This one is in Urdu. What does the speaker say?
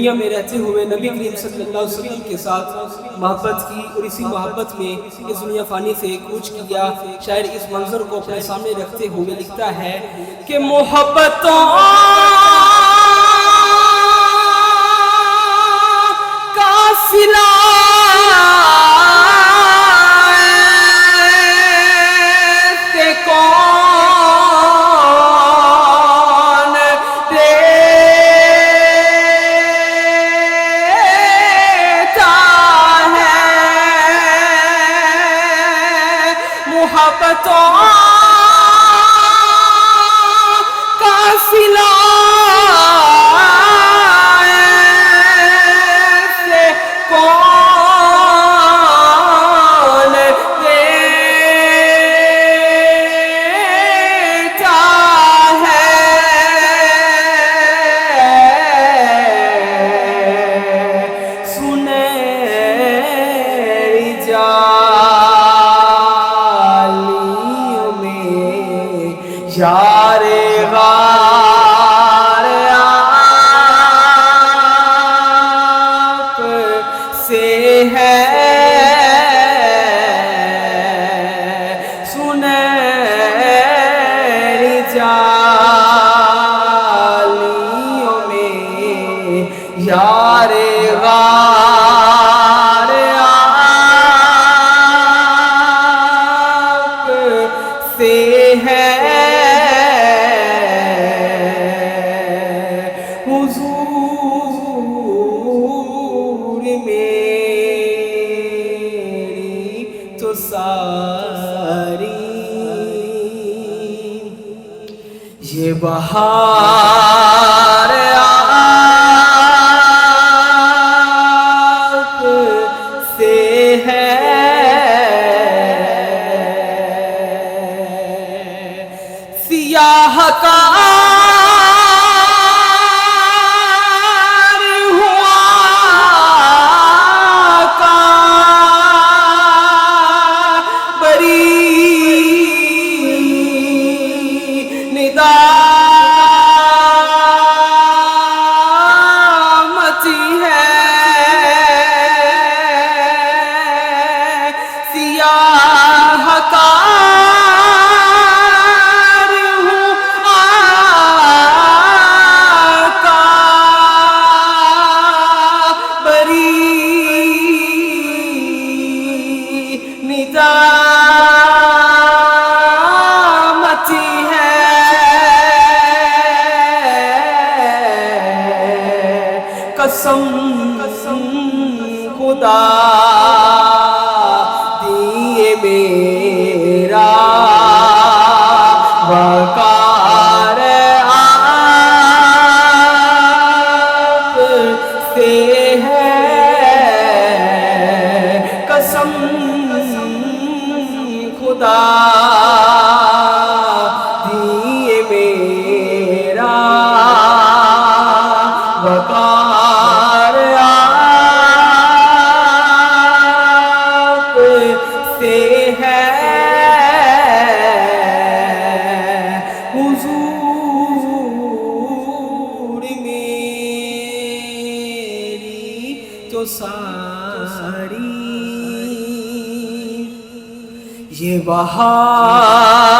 دنیا میں رہتے ہوئے نبی کریم صلی اللہ علیہ وسلم کے ساتھ محبت کی اور اسی محبت میں اس دنیا فانی سے کوچ کیا. شاعر اس منظر کو اپنے سامنے رکھتے ہوئے لکھتا ہے کہ محبتوں کا صلہ محبتوں کا صلہ سے کون دیتا ہے. سنہری یار غار آپ سے ہے سنہری جالیوں میں یار غار آپ سے ہے. حضور میری تو ساری یہ بہار آپ سے ہے سیاہ کا ندامتی ہے سیاہ کار ہوں آقا بری ندامتی ہے. قسم خدا دیے میرا وقار آپ سے ہے. قسم خدا دیے میرا وقار آپ سے ہے. حضور میری تو ساری یہ بہار